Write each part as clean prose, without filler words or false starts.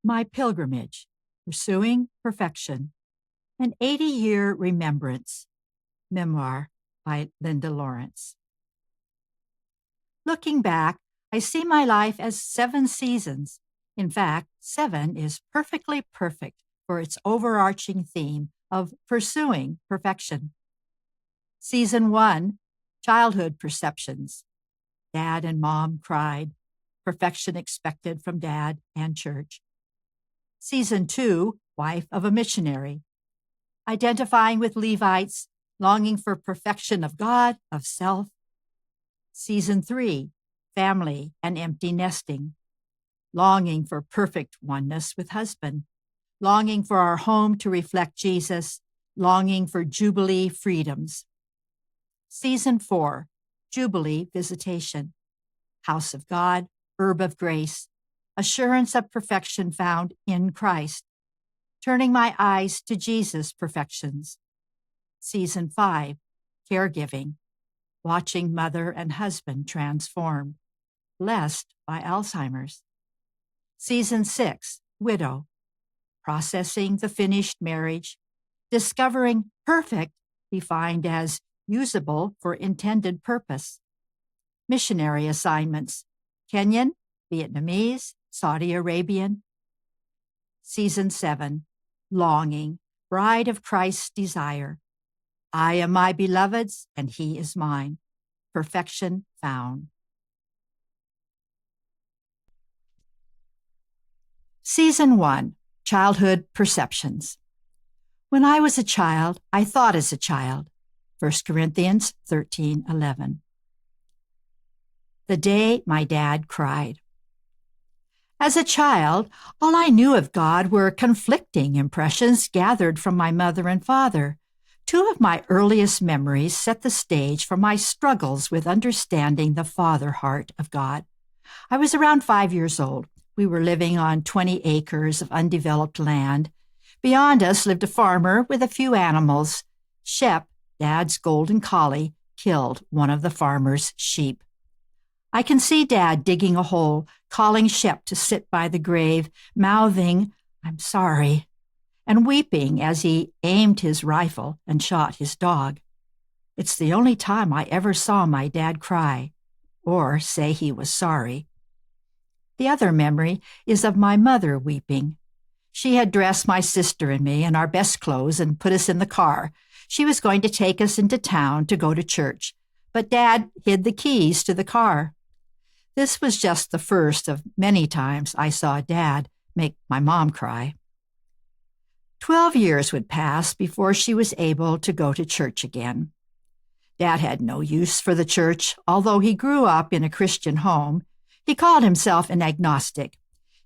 My Pilgrimage, Pursuing Perfection, an 80-Year Remembrance, Memoir by Linda Lawrence. Looking back, I see my life as 7 seasons. In fact, 7 is perfectly perfect for its overarching theme of pursuing perfection. Season 1, Childhood Perceptions. Dad and Mom cried. Perfection expected from Dad and church. Season 2, Wife of a Missionary. Identifying with Levites, longing for perfection of God, of self. Season 3, Family and Empty Nesting. Longing for perfect oneness with husband. Longing for our home to reflect Jesus. Longing for Jubilee freedoms. Season 4, Jubilee Visitation. House of God, Herb of Grace. Assurance of perfection found in Christ. Turning my eyes to Jesus' perfections. Season 5, Caregiving. Watching mother and husband transformed. Blessed by Alzheimer's. Season 6, Widow. Processing the finished marriage. Discovering perfect, defined as usable for intended purpose. Missionary assignments. Kenyan, Vietnamese, Saudi Arabian. Season 7, Longing, Bride of Christ's Desire. I am my beloved's, and he is mine. Perfection found. Season 1, Childhood Perceptions. When I was a child, I thought as a child. 1 Corinthians 13:11. The day my dad cried. As a child, all I knew of God were conflicting impressions gathered from my mother and father. 2 of my earliest memories set the stage for my struggles with understanding the father heart of God. I was around 5 years old. We were living on 20 acres of undeveloped land. Beyond us lived a farmer with a few animals. Shep, Dad's golden collie, killed one of the farmer's sheep. I can see Dad digging a hole, calling Shep to sit by the grave, mouthing, "I'm sorry," and weeping as he aimed his rifle and shot his dog. It's the only time I ever saw my dad cry or say he was sorry. The other memory is of my mother weeping. She had dressed my sister and me in our best clothes and put us in the car. She was going to take us into town to go to church, but Dad hid the keys to the car. This was just the first of many times I saw Dad make my mom cry. 12 years would pass before she was able to go to church again. Dad had no use for the church, although he grew up in a Christian home. He called himself an agnostic.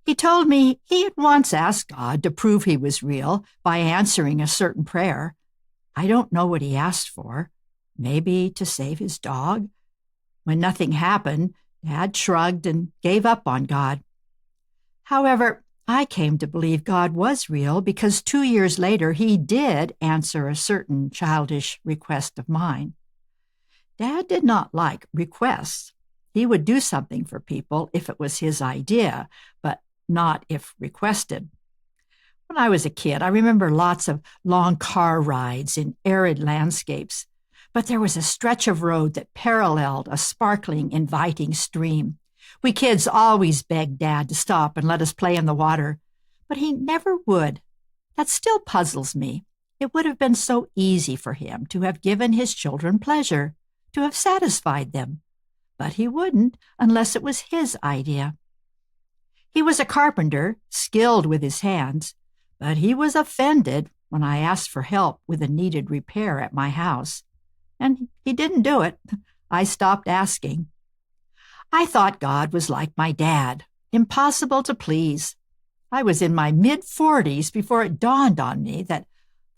He told me he had once asked God to prove he was real by answering a certain prayer. I don't know what he asked for. Maybe to save his dog? When nothing happened, Dad shrugged and gave up on God. However, I came to believe God was real because 2 years later he did answer a certain childish request of mine. Dad did not like requests. He would do something for people if it was his idea, but not if requested. When I was a kid, I remember lots of long car rides in arid landscapes. But there was a stretch of road that paralleled a sparkling, inviting stream. We kids always begged Dad to stop and let us play in the water, but he never would. That still puzzles me. It would have been so easy for him to have given his children pleasure, to have satisfied them. But he wouldn't unless it was his idea. He was a carpenter, skilled with his hands, but he was offended when I asked for help with a needed repair at my house. And he didn't do it. I stopped asking. I thought God was like my dad, impossible to please. I was in my mid-40s before it dawned on me that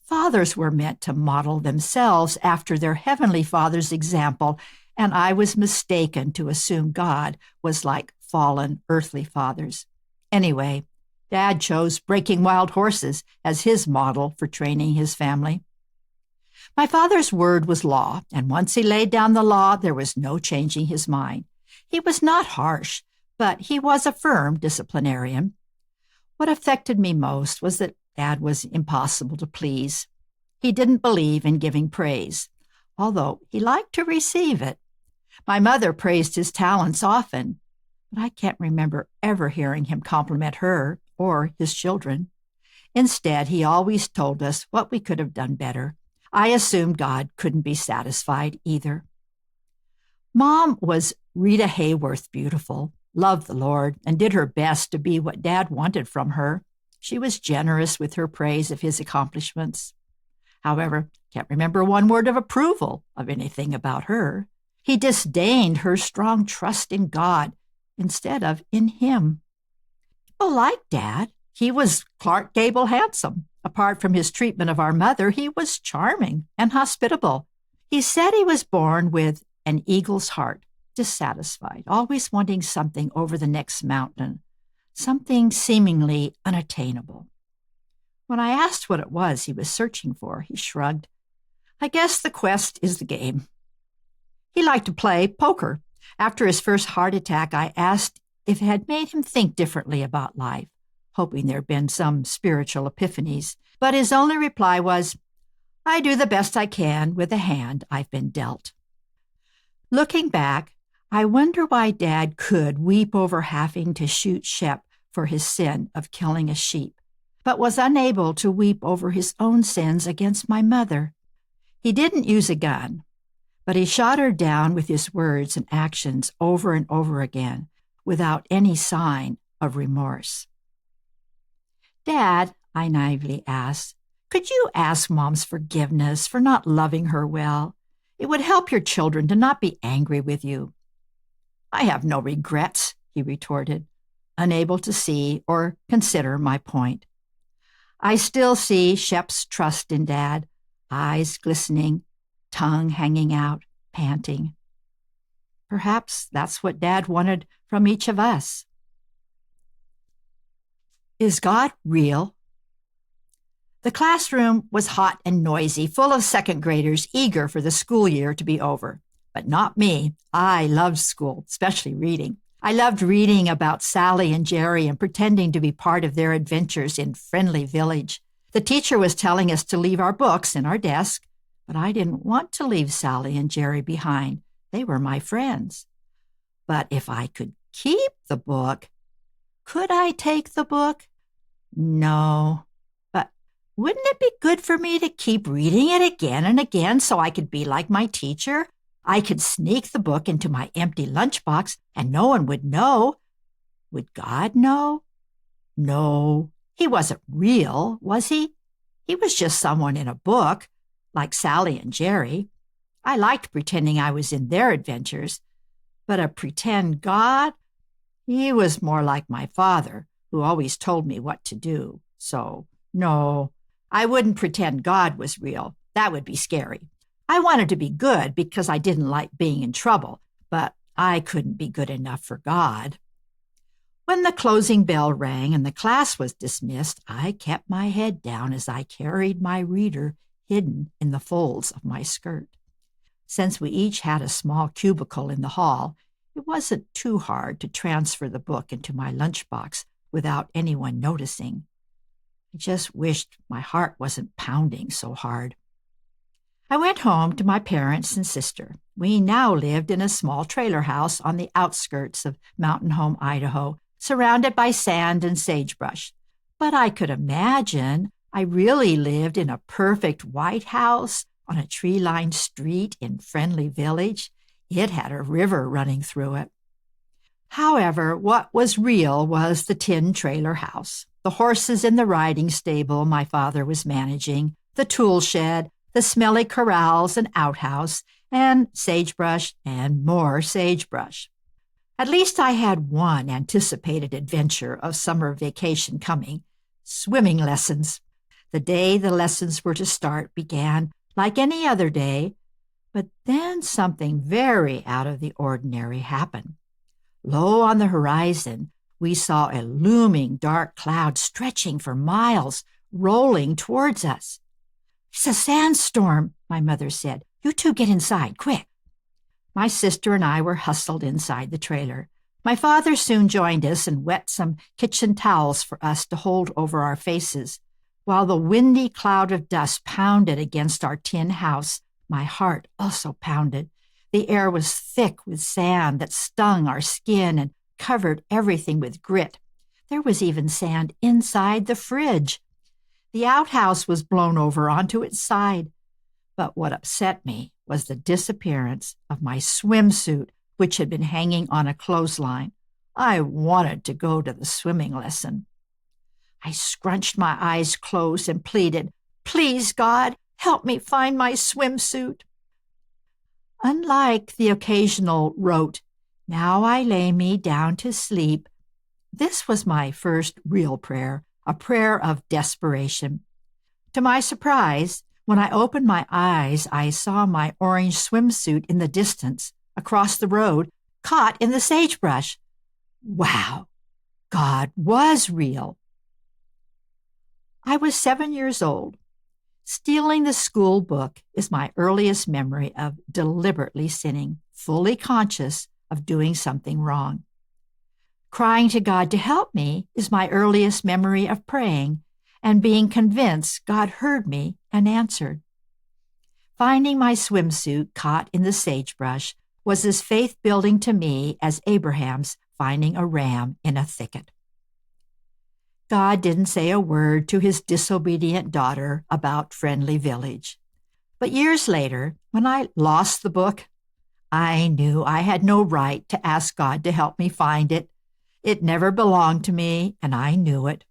fathers were meant to model themselves after their heavenly Father's example, and I was mistaken to assume God was like fallen earthly fathers. Anyway, Dad chose breaking wild horses as his model for training his family. My father's word was law, and once he laid down the law, there was no changing his mind. He was not harsh, but he was a firm disciplinarian. What affected me most was that Dad was impossible to please. He didn't believe in giving praise, although he liked to receive it. My mother praised his talents often, but I can't remember ever hearing him compliment her or his children. Instead, he always told us what we could have done better. I assumed God couldn't be satisfied either. Mom was Rita Hayworth beautiful, loved the Lord, and did her best to be what Dad wanted from her. She was generous with her praise of his accomplishments. However, can't remember one word of approval of anything about her. He disdained her strong trust in God instead of in him. People liked Dad. He was Clark Gable handsome. Apart from his treatment of our mother, he was charming and hospitable. He said he was born with an eagle's heart, dissatisfied, always wanting something over the next mountain, something seemingly unattainable. When I asked what it was he was searching for, he shrugged. I guess the quest is the game. He liked to play poker. After his first heart attack, I asked if it had made him think differently about life, hoping there'd been some spiritual epiphanies. But his only reply was, I do the best I can with the hand I've been dealt. Looking back, I wonder why Dad could weep over having to shoot Shep for his sin of killing a sheep, but was unable to weep over his own sins against my mother. He didn't use a gun, but he shot her down with his words and actions over and over again, without any sign of remorse. Dad, I naively asked, could you ask Mom's forgiveness for not loving her well? It would help your children to not be angry with you. I have no regrets, he retorted, unable to see or consider my point. I still see Shep's trust in Dad, eyes glistening, tongue hanging out, panting. Perhaps that's what Dad wanted from each of us. Is God real? The classroom was hot and noisy, full of second graders eager for the school year to be over. But not me. I loved school, especially reading. I loved reading about Sally and Jerry and pretending to be part of their adventures in Friendly Village. The teacher was telling us to leave our books in our desk, but I didn't want to leave Sally and Jerry behind. They were my friends. But if I could keep the book, could I take the book? No. But wouldn't it be good for me to keep reading it again and again so I could be like my teacher? I could sneak the book into my empty lunchbox and no one would know. Would God know? No, he wasn't real, was he? He was just someone in a book, like Sally and Jerry. I liked pretending I was in their adventures, but a pretend God? He was more like my father, who always told me what to do. So, no, I wouldn't pretend God was real. That would be scary. I wanted to be good because I didn't like being in trouble, but I couldn't be good enough for God. When the closing bell rang and the class was dismissed, I kept my head down as I carried my reader hidden in the folds of my skirt. Since we each had a small cubicle in the hall, it wasn't too hard to transfer the book into my lunchbox without anyone noticing. I just wished my heart wasn't pounding so hard. I went home to my parents and sister. We now lived in a small trailer house on the outskirts of Mountain Home, Idaho, surrounded by sand and sagebrush. But I could imagine I really lived in a perfect white house on a tree-lined street in Friendly Village. It had a river running through it. However, what was real was the tin trailer house, the horses in the riding stable my father was managing, the tool shed, the smelly corrals and outhouse, and sagebrush and more sagebrush. At least I had one anticipated adventure of summer vacation coming, swimming lessons. The day the lessons were to start began like any other day, but then something very out of the ordinary happened. Low on the horizon, we saw a looming dark cloud stretching for miles, rolling towards us. It's a sandstorm, my mother said. You two get inside, quick. My sister and I were hustled inside the trailer. My father soon joined us and wet some kitchen towels for us to hold over our faces. While the windy cloud of dust pounded against our tin house, my heart also pounded. The air was thick with sand that stung our skin and covered everything with grit. There was even sand inside the fridge. The outhouse was blown over onto its side. But what upset me was the disappearance of my swimsuit, which had been hanging on a clothesline. I wanted to go to the swimming lesson. I scrunched my eyes closed and pleaded, "Please, God, help me find my swimsuit." Unlike the occasional rote, "Now I lay me down to sleep," this was my first real prayer, a prayer of desperation. To my surprise, when I opened my eyes, I saw my orange swimsuit in the distance, across the road, caught in the sagebrush. Wow, God was real. I was 7 years old. Stealing the school book is my earliest memory of deliberately sinning, fully conscious of doing something wrong. Crying to God to help me is my earliest memory of praying and being convinced God heard me and answered. Finding my swimsuit caught in the sagebrush was as faith-building to me as Abraham's finding a ram in a thicket. God didn't say a word to his disobedient daughter about Friendly Village. But years later, when I lost the book, I knew I had no right to ask God to help me find it. It never belonged to me, and I knew it.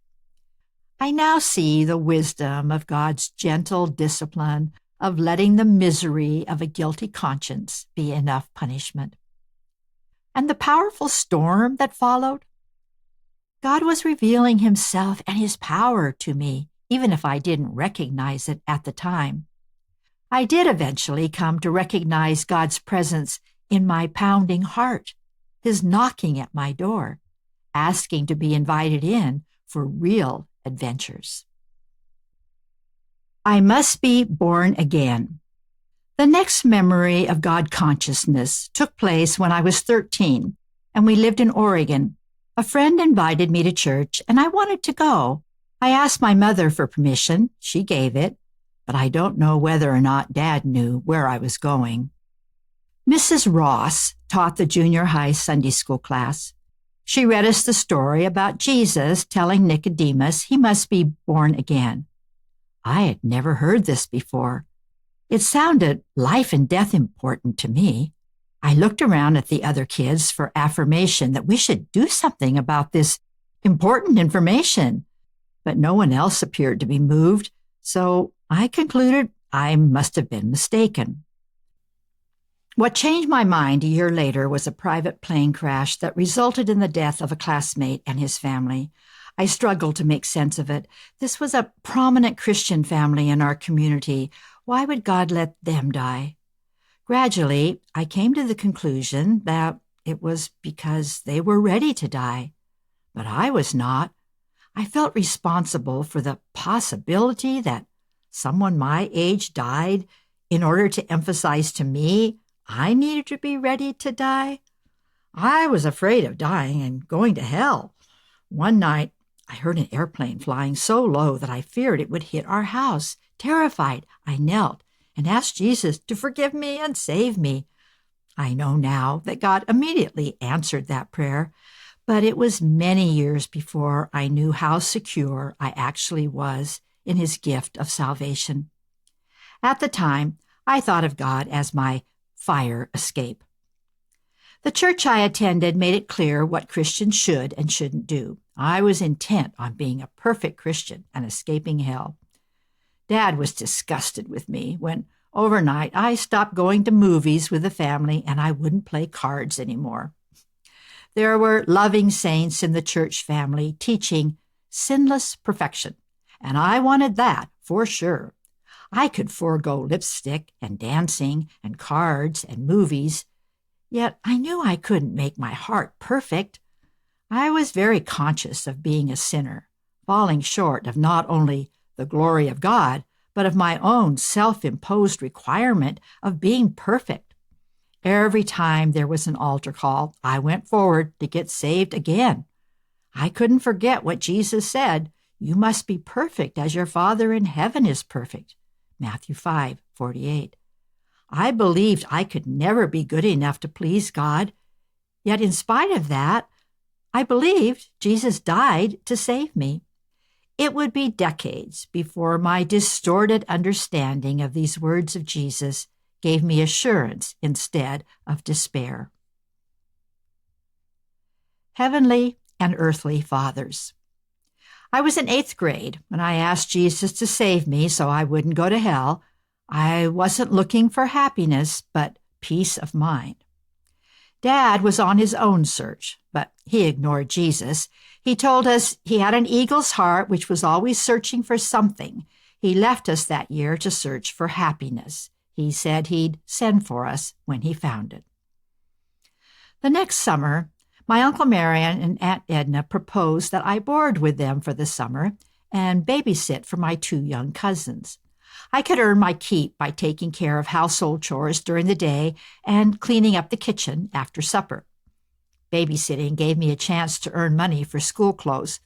I now see the wisdom of God's gentle discipline of letting the misery of a guilty conscience be enough punishment. And the powerful storm that followed? God was revealing himself and his power to me, even if I didn't recognize it at the time. I did eventually come to recognize God's presence in my pounding heart, his knocking at my door, asking to be invited in for real adventures. I must be born again. The next memory of God consciousness took place when I was 13, and we lived in Oregon. A friend invited me to church, and I wanted to go. I asked my mother for permission. She gave it, but I don't know whether or not Dad knew where I was going. Mrs. Ross taught the junior high Sunday school class. She read us the story about Jesus telling Nicodemus he must be born again. I had never heard this before. It sounded life and death important to me. I looked around at the other kids for affirmation that we should do something about this important information, but no one else appeared to be moved, so I concluded I must have been mistaken. What changed my mind a year later was a private plane crash that resulted in the death of a classmate and his family. I struggled to make sense of it. This was a prominent Christian family in our community. Why would God let them die? Gradually, I came to the conclusion that it was because they were ready to die. But I was not. I felt responsible for the possibility that someone my age died in order to emphasize to me I needed to be ready to die. I was afraid of dying and going to hell. One night, I heard an airplane flying so low that I feared it would hit our house. Terrified, I knelt and asked Jesus to forgive me and save me. I know now that God immediately answered that prayer, but it was many years before I knew how secure I actually was in his gift of salvation. At the time, I thought of God as my fire escape. The church I attended made it clear what Christians should and shouldn't do. I was intent on being a perfect Christian and escaping hell. Dad was disgusted with me when overnight I stopped going to movies with the family and I wouldn't play cards anymore. There were loving saints in the church family teaching sinless perfection, and I wanted that for sure. I could forego lipstick and dancing and cards and movies, yet I knew I couldn't make my heart perfect. I was very conscious of being a sinner, falling short of not only the glory of God, but of my own self-imposed requirement of being perfect. Every time there was an altar call, I went forward to get saved again. I couldn't forget what Jesus said, "You must be perfect as your Father in heaven is perfect." Matthew 5:48. I believed I could never be good enough to please God. Yet in spite of that, I believed Jesus died to save me. It would be decades before my distorted understanding of these words of Jesus gave me assurance instead of despair. Heavenly and earthly fathers. I was in 8th grade when I asked Jesus to save me so I wouldn't go to hell. I wasn't looking for happiness, but peace of mind. Dad was on his own search, but he ignored Jesus. He told us he had an eagle's heart which was always searching for something. He left us that year to search for happiness. He said he'd send for us when he found it. The next summer, my Uncle Marion and Aunt Edna proposed that I board with them for the summer and babysit for my 2 young cousins. I could earn my keep by taking care of household chores during the day and cleaning up the kitchen after supper. Babysitting gave me a chance to earn money for school clothes.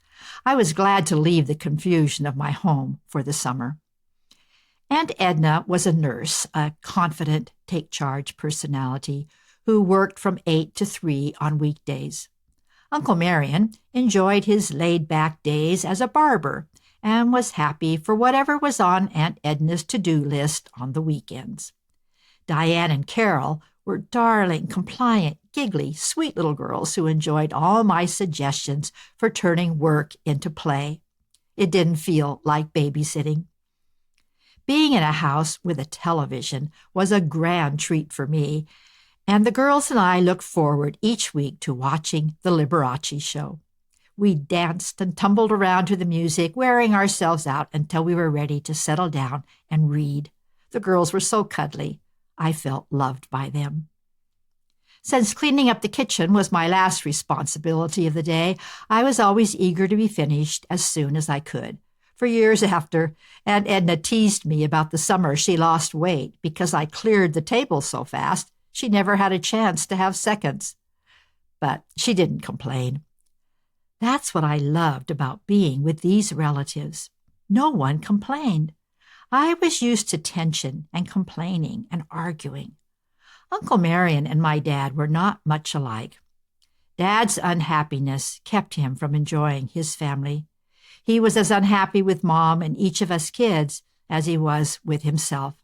I was glad to leave the confusion of my home for the summer. Aunt Edna was a nurse, a confident, take-charge personality who worked from 8 to 3 on weekdays. Uncle Marion enjoyed his laid-back days as a barber and was happy for whatever was on Aunt Edna's to-do list on the weekends. Diane and Carol were darling, compliant, giggly, sweet little girls who enjoyed all my suggestions for turning work into play. It didn't feel like babysitting. Being in a house with a television was a grand treat for me, and the girls and I looked forward each week to watching the Liberace show. We danced and tumbled around to the music, wearing ourselves out until we were ready to settle down and read. The girls were so cuddly. I felt loved by them. Since cleaning up the kitchen was my last responsibility of the day, I was always eager to be finished as soon as I could. For years after, Aunt Edna teased me about the summer she lost weight because I cleared the table so fast she never had a chance to have seconds. But she didn't complain. That's what I loved about being with these relatives. No one complained. I was used to tension and complaining and arguing. Uncle Marion and my dad were not much alike. Dad's unhappiness kept him from enjoying his family. He was as unhappy with Mom and each of us kids as he was with himself.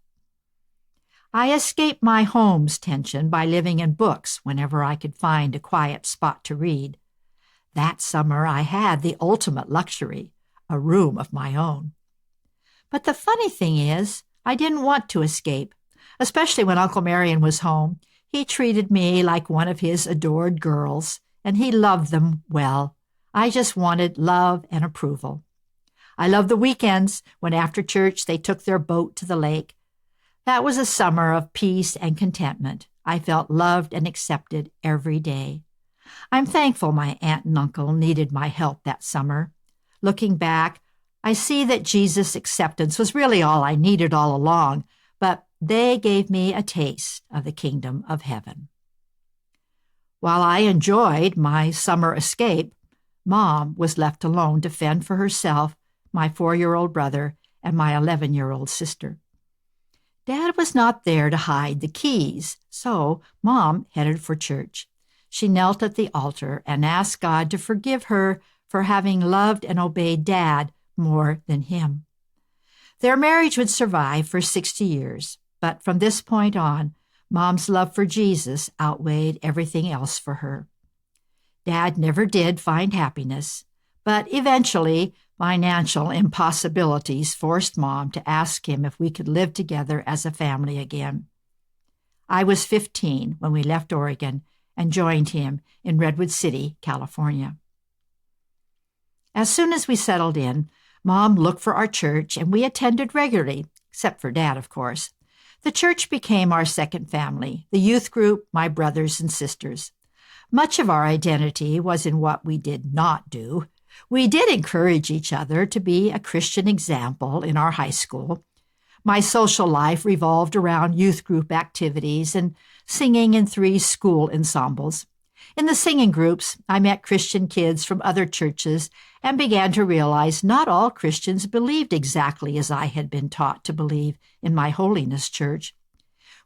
I escaped my home's tension by living in books whenever I could find a quiet spot to read. That summer I had the ultimate luxury, a room of my own. But the funny thing is, I didn't want to escape, especially when Uncle Marion was home. He treated me like one of his adored girls, and he loved them well. I just wanted love and approval. I loved the weekends when after church they took their boat to the lake. That was a summer of peace and contentment. I felt loved and accepted every day. I'm thankful my aunt and uncle needed my help that summer. Looking back, I see that Jesus' acceptance was really all I needed all along, but they gave me a taste of the kingdom of heaven. While I enjoyed my summer escape, Mom was left alone to fend for herself, my 4-year-old brother, and my 11-year-old sister. Dad was not there to hide the keys, so Mom headed for church. She knelt at the altar and asked God to forgive her for having loved and obeyed Dad more than him. Their marriage would survive for 60 years, but from this point on, Mom's love for Jesus outweighed everything else for her. Dad never did find happiness, but eventually financial impossibilities forced Mom to ask him if we could live together as a family again. I was 15 when we left Oregon and joined him in Redwood City, California. As soon as we settled in, Mom looked for our church and we attended regularly, except for Dad, of course. The church became our second family, the youth group, my brothers and sisters. Much of our identity was in what we did not do. We did encourage each other to be a Christian example in our high school. My social life revolved around youth group activities and singing in 3 school ensembles. In the singing groups, I met Christian kids from other churches and began to realize not all Christians believed exactly as I had been taught to believe in my holiness church.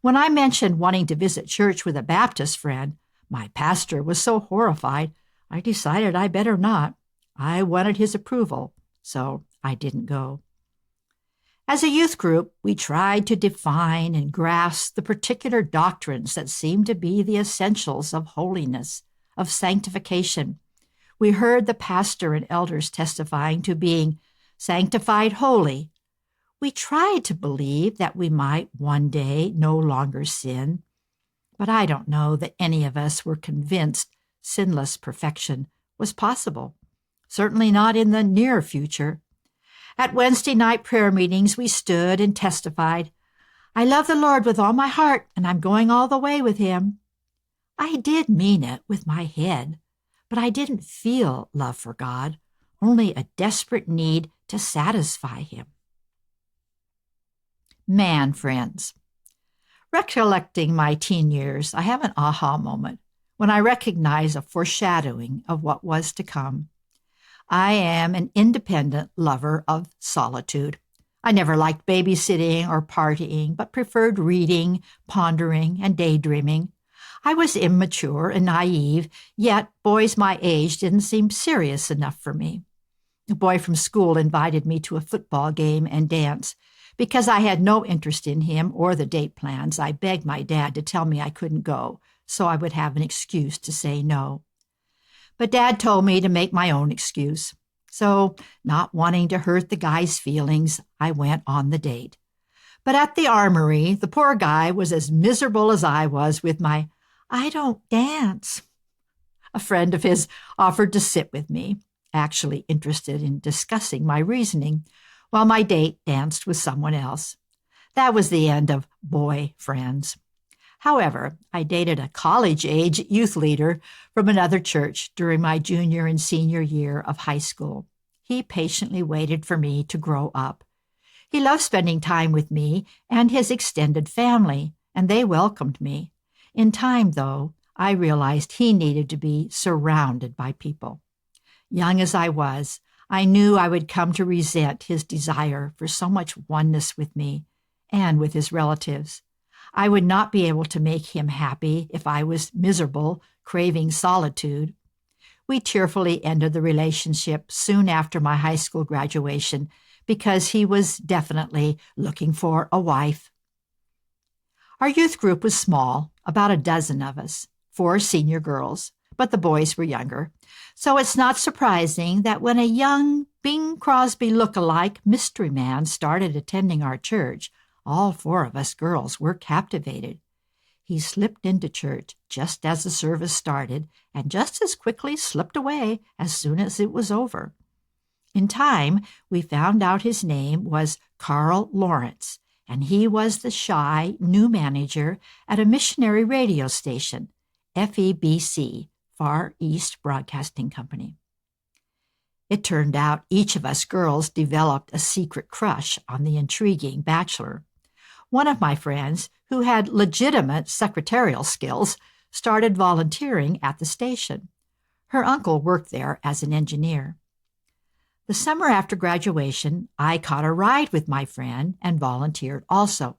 When I mentioned wanting to visit church with a Baptist friend, my pastor was so horrified, I decided I better not. I wanted his approval, so I didn't go. As a youth group, we tried to define and grasp the particular doctrines that seemed to be the essentials of holiness, of sanctification. We heard the pastor and elders testifying to being sanctified holy. We tried to believe that we might one day no longer sin, but I don't know that any of us were convinced sinless perfection was possible, certainly not in the near future. At Wednesday night prayer meetings, we stood and testified, "I love the Lord with all my heart, and I'm going all the way with him." I did mean it with my head, but I didn't feel love for God, only a desperate need to satisfy him. Man friends. Recollecting my teen years, I have an aha moment when I recognize a foreshadowing of what was to come. I am an independent lover of solitude. I never liked babysitting or partying, but preferred reading, pondering, and daydreaming. I was immature and naive, yet boys my age didn't seem serious enough for me. A boy from school invited me to a football game and dance. Because I had no interest in him or the date plans, I begged my dad to tell me I couldn't go, so I would have an excuse to say no. But Dad told me to make my own excuse. So, not wanting to hurt the guy's feelings, I went on the date. But at the armory, the poor guy was as miserable as I was with my, "I don't dance." A friend of his offered to sit with me, actually interested in discussing my reasoning, while my date danced with someone else. That was the end of boy friends. However, I dated a college-age youth leader from another church during my junior and senior year of high school. He patiently waited for me to grow up. He loved spending time with me and his extended family, and they welcomed me. In time, though, I realized he needed to be surrounded by people. Young as I was, I knew I would come to resent his desire for so much oneness with me and with his relatives. I would not be able to make him happy if I was miserable, craving solitude. We tearfully ended the relationship soon after my high school graduation because he was definitely looking for a wife. Our youth group was small, about a dozen of us, 4 senior girls, but the boys were younger. So it's not surprising that when a young Bing Crosby look-alike mystery man started attending our church, all 4 of us girls were captivated. He slipped into church just as the service started and just as quickly slipped away as soon as it was over. In time, we found out his name was Carl Lawrence, and he was the shy new manager at a missionary radio station, FEBC, Far East Broadcasting Company. It turned out each of us girls developed a secret crush on the intriguing bachelor. One of my friends, who had legitimate secretarial skills, started volunteering at the station. Her uncle worked there as an engineer. The summer after graduation, I caught a ride with my friend and volunteered also,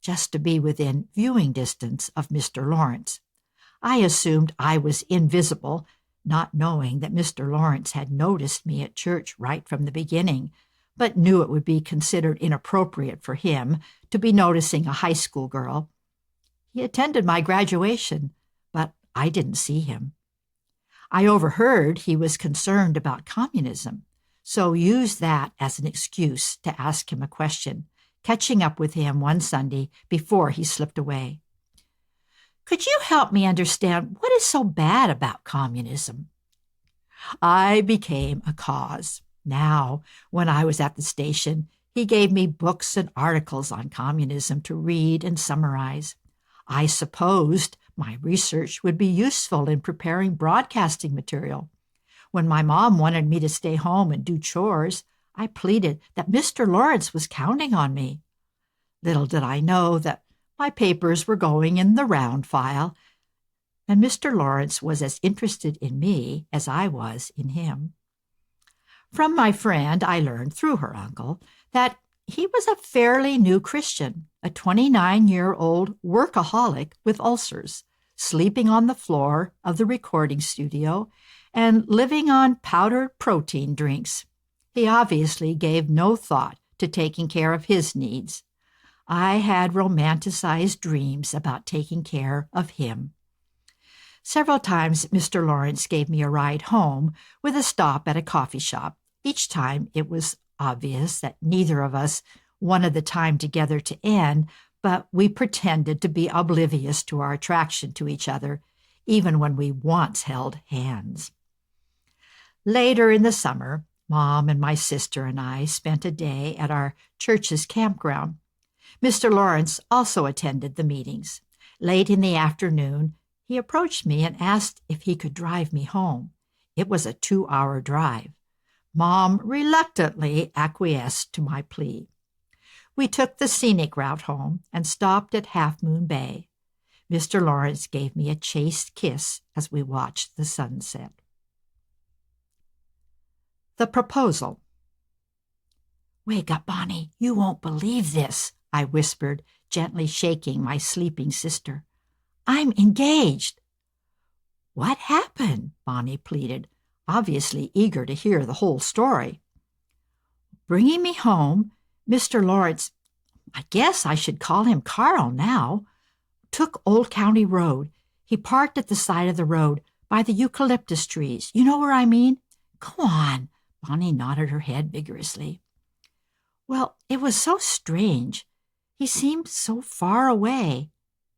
just to be within viewing distance of Mr. Lawrence. I assumed I was invisible, not knowing that Mr. Lawrence had noticed me at church right from the beginning, but knew it would be considered inappropriate for him to be noticing a high school girl. He attended my graduation, but I didn't see him. I overheard he was concerned about communism, so used that as an excuse to ask him a question, catching up with him one Sunday before he slipped away. "Could you help me understand what is so bad about communism?" I became a cause. Now, when I was at the station, he gave me books and articles on communism to read and summarize. I supposed my research would be useful in preparing broadcasting material. When my mom wanted me to stay home and do chores, I pleaded that Mr. Lawrence was counting on me. Little did I know that my papers were going in the round file, and Mr. Lawrence was as interested in me as I was in him. From my friend, I learned through her uncle that he was a fairly new Christian, a 29-year-old workaholic with ulcers, sleeping on the floor of the recording studio and living on powdered protein drinks. He obviously gave no thought to taking care of his needs. I had romanticized dreams about taking care of him. Several times Mr. Lawrence gave me a ride home with a stop at a coffee shop. Each time it was obvious that neither of us wanted the time together to end, but we pretended to be oblivious to our attraction to each other, even when we once held hands. Later in the summer, Mom and my sister and I spent a day at our church's campground. Mr. Lawrence also attended the meetings. Late in the afternoon, he approached me and asked if he could drive me home. It was a 2-hour drive. Mom reluctantly acquiesced to my plea. We took the scenic route home and stopped at Half Moon Bay. Mr. Lawrence gave me a chaste kiss as we watched the sunset. The proposal. "Wake up, Bonnie. You won't believe this," I whispered, gently shaking my sleeping sister. "I'm engaged." "What happened?" Bonnie pleaded, obviously eager to hear the whole story. Bringing me home, Mr. Lawrence, I guess I should call him Carl now, took Old County Road. He parked at the side of the road by the eucalyptus trees. You know where I mean? Go on. Bonnie nodded her head vigorously. Well, it was so strange. He seemed so far away.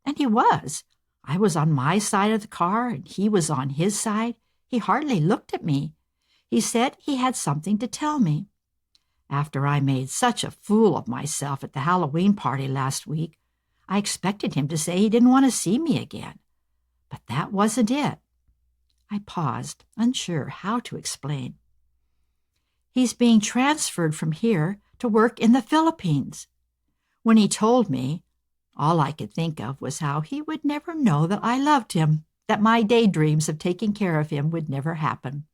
And he was. I was on my side of the car, and he was on his side. He hardly looked at me. He said he had something to tell me. After I made such a fool of myself at the Halloween party last week, I expected him to say he didn't want to see me again. But that wasn't it. I paused, unsure how to explain. He's being transferred from here to work in the Philippines. When he told me, all I could think of was how he would never know that I loved him, that my daydreams of taking care of him would never happen.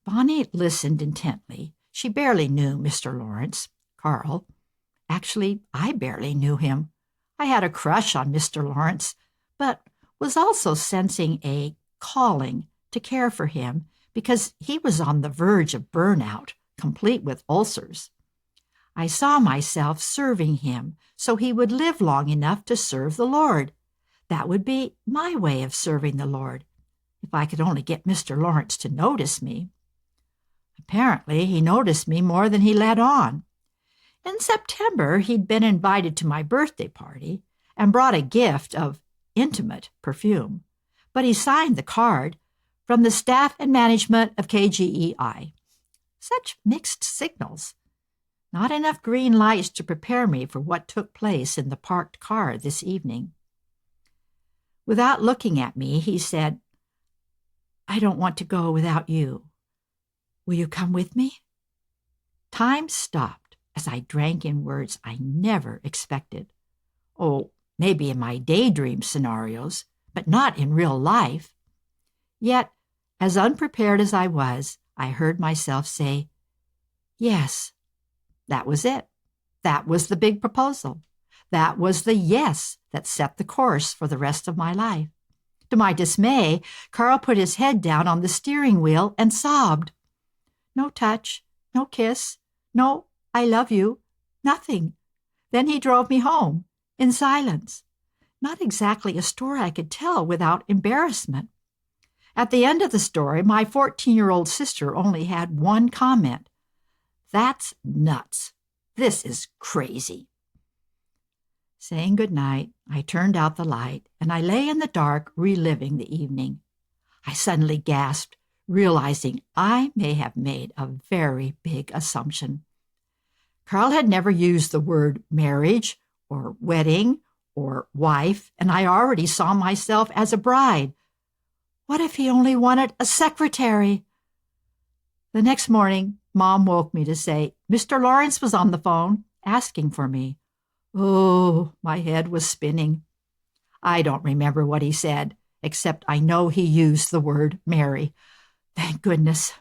Bonnie listened intently. She barely knew Mr. Lawrence, Carl. Actually, I barely knew him. I had a crush on Mr. Lawrence, but was also sensing a calling to care for him because he was on the verge of burnout, complete with ulcers. I saw myself serving him so he would live long enough to serve the Lord. That would be my way of serving the Lord, if I could only get Mr. Lawrence to notice me. Apparently, he noticed me more than he let on. In September, he'd been invited to my birthday party and brought a gift of intimate perfume, but he signed the card from the staff and management of KGEI. Such mixed signals. Not enough green lights to prepare me for what took place in the parked car this evening. Without looking at me, he said, "I don't want to go without you. Will you come with me?" Time stopped as I drank in words I never expected. Oh, maybe in my daydream scenarios, but not in real life. Yet, as unprepared as I was, I heard myself say, "Yes." That was it. That was the big proposal. That was the yes that set the course for the rest of my life. To my dismay, Carl put his head down on the steering wheel and sobbed. No touch, no kiss, no "I love you," nothing. Then he drove me home, in silence. Not exactly a story I could tell without embarrassment. At the end of the story, my 14-year-old sister only had one comment. "That's nuts. This is crazy." Saying good night, I turned out the light, and I lay in the dark, reliving the evening. I suddenly gasped, realizing I may have made a very big assumption. Carl had never used the word marriage or wedding or wife, and I already saw myself as a bride. What if he only wanted a secretary? The next morning, Mom woke me to say Mr. Lawrence was on the phone asking for me. Oh, my head was spinning. I don't remember what he said, except I know he used the word marry. Thank goodness.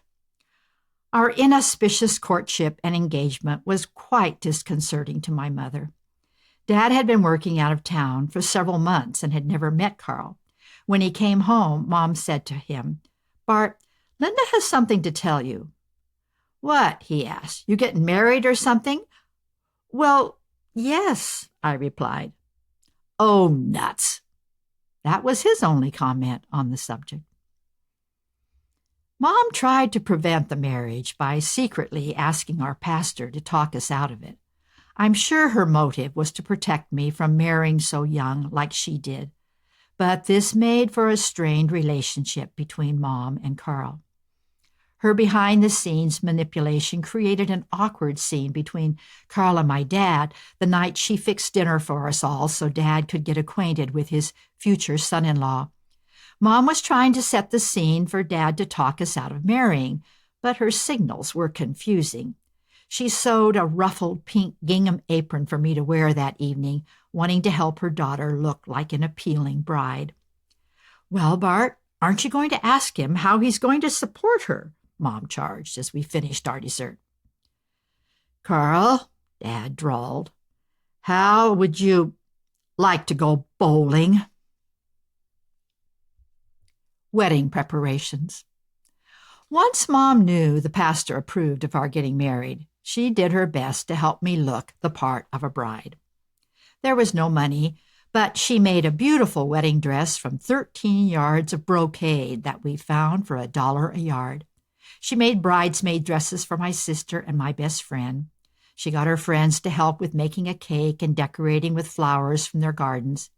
Our inauspicious courtship and engagement was quite disconcerting to my mother. Dad had been working out of town for several months and had never met Carl. When he came home, Mom said to him, "Bart, Linda has something to tell you." "What?" he asked. "You getting married or something?" "Well, yes," I replied. "Oh, nuts." That was his only comment on the subject. Mom tried to prevent the marriage by secretly asking our pastor to talk us out of it. I'm sure her motive was to protect me from marrying so young like she did, but this made for a strained relationship between Mom and Carl. Her behind-the-scenes manipulation created an awkward scene between Carl and my dad the night she fixed dinner for us all so Dad could get acquainted with his future son-in-law. Mom was trying to set the scene for Dad to talk us out of marrying, but her signals were confusing. She sewed a ruffled pink gingham apron for me to wear that evening, wanting to help her daughter look like an appealing bride. "Well, Bart, aren't you going to ask him how he's going to support her?" Mom charged as we finished our dessert. "Carl," Dad drawled, "how would you like to go bowling?" Wedding preparations. Once Mom knew the pastor approved of our getting married, she did her best to help me look the part of a bride. There was no money, but she made a beautiful wedding dress from 13 yards of brocade that we found for $1 a yard. She made bridesmaid dresses for my sister and my best friend. She got her friends to help with making a cake and decorating with flowers from their gardens.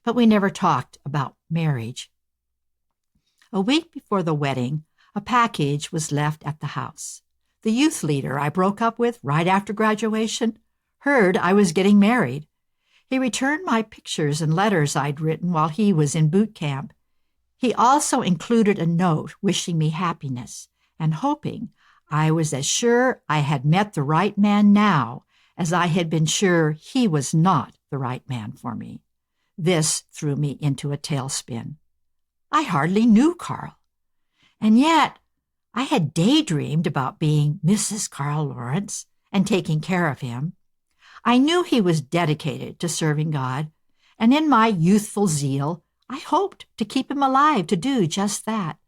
But we never talked about marriage. A week before the wedding, a package was left at the house. The youth leader I broke up with right after graduation heard I was getting married. He returned my pictures and letters I'd written while he was in boot camp. He also included a note wishing me happiness and hoping I was as sure I had met the right man now as I had been sure he was not the right man for me. This threw me into a tailspin. I hardly knew Carl. And yet, I had daydreamed about being Mrs. Carl Lawrence and taking care of him. I knew he was dedicated to serving God, and in my youthful zeal, I hoped to keep him alive to do just that.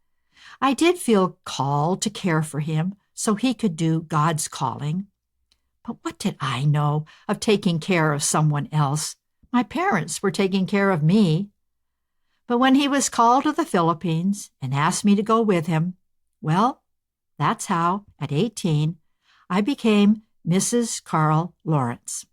I did feel called to care for him so he could do God's calling. But what did I know of taking care of someone else? My parents were taking care of me. But when he was called to the Philippines and asked me to go with him, well, that's how, at 18, I became Mrs. Carl Lawrence.